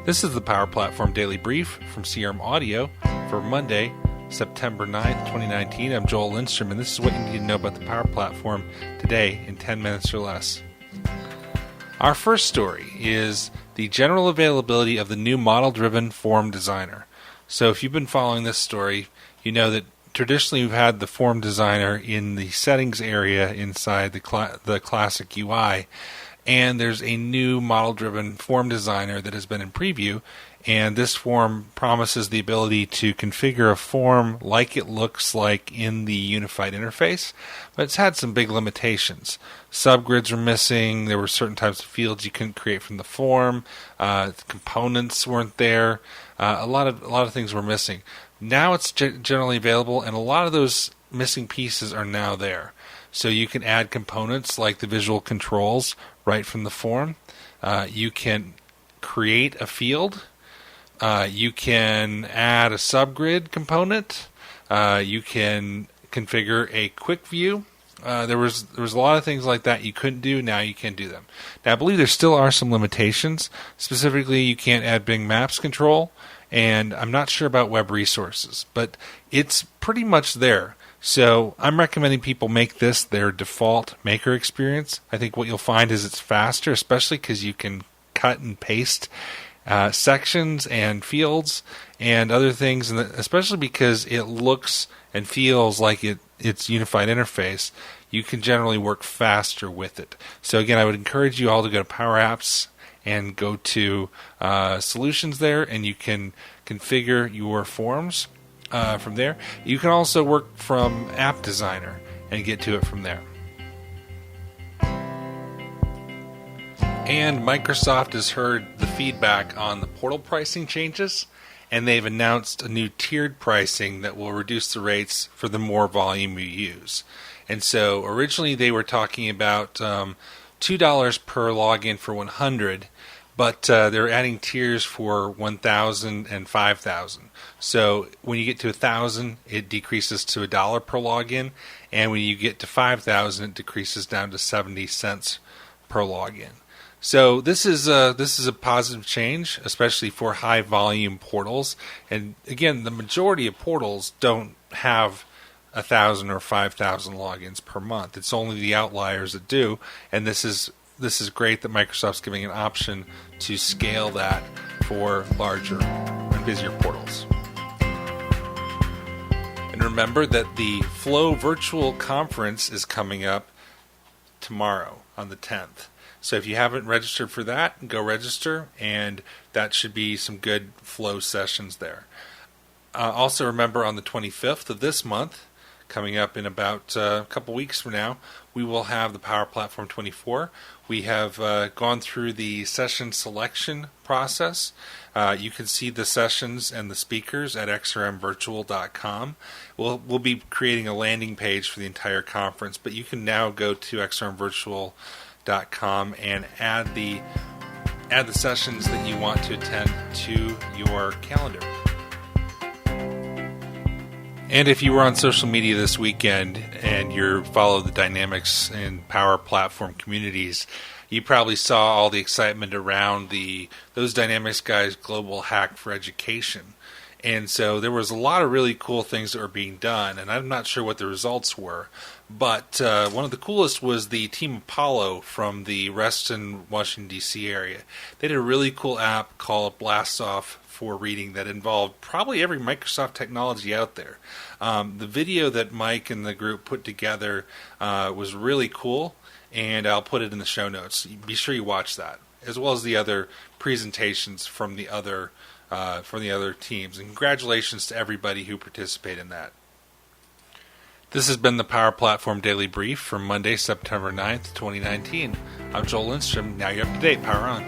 This is the Power Platform Daily Brief from CRM Audio for Monday, September 9th, 2019. I'm Joel Lindstrom, and this is what you need to know about the Power Platform today in 10 minutes or less. Our first story is the general availability of the new ModelDriven Form Designer. So if you've been following this story, you know that traditionally we've had the Form Designer in the settings area inside the classic UI. And there's a new model-driven form designer that has been in preview, and this form promises the ability to configure a form like it looks like in the unified interface, but it's had some big limitations. Subgrids were missing, there were certain types of fields you couldn't create from the form, components weren't there, a lot of things were missing. Now it's generally available, and a lot of those missing pieces are now there. So you can add components like the visual controls right from the form. You can create a field. You can add a subgrid component. You can configure a quick view. There was a lot of things like that you couldn't do. Now you can do them. Now I believe there still are some limitations. Specifically, you can't add Bing Maps control, and I'm not sure about web resources, but it's pretty much there. So I'm recommending people make this their default maker experience. I think what you'll find is it's faster, especially because you can cut and paste sections and fields and other things, and especially because it looks and feels like it's unified interface. You can generally work faster with it. So again, I would encourage you all to go to Power Apps and go to Solutions there, and you can configure your forms. From there. You can also work from App Designer and get to it from there. And Microsoft has heard the feedback on the portal pricing changes, and they've announced a new tiered pricing that will reduce the rates for the more volume you use. And so originally they were talking about $2 per login for 100, but they're adding tiers for 1,000 and 5,000. So when you get to 1,000, it decreases to $1 per login, and when you get to 5,000, it decreases down to 70 cents per login. So this is a positive change, especially for high volume portals. And again, the majority of portals don't have 1,000 or 5,000 logins per month. It's only the outliers that do, and this is great that Microsoft's giving an option to scale that for larger and busier portals. And remember that the Flow Virtual Conference is coming up tomorrow on the 10th. So if you haven't registered for that, go register, and that should be some good Flow sessions there. Also remember on the 25th of this month, coming up in about a couple weeks from now, we will have the Power Platform 24. We have gone through the session selection process. You can see the sessions and the speakers at xrmvirtual.com. We'll be creating a landing page for the entire conference, but you can now go to xrmvirtual.com and add the sessions that you want to attend to your calendar. And if you were on social media this weekend and you follow the Dynamics and Power Platform communities, you probably saw all the excitement around those Dynamics guys' global hack for education. And so there was a lot of really cool things that were being done, and I'm not sure what the results were. But one of the coolest was the Team Apollo from the Reston, Washington, D.C. area. They did a really cool app called Blast Off for reading that involved probably every Microsoft technology out there. The video that Mike and the group put together was really cool, and I'll put it in the show notes. Be sure you watch that, as well as the other presentations from the other teams. And congratulations to everybody who participated in that. This has been the Power Platform Daily Brief for Monday, September 9th, 2019. I'm Joel Lindstrom. Now you're up to date. Power on.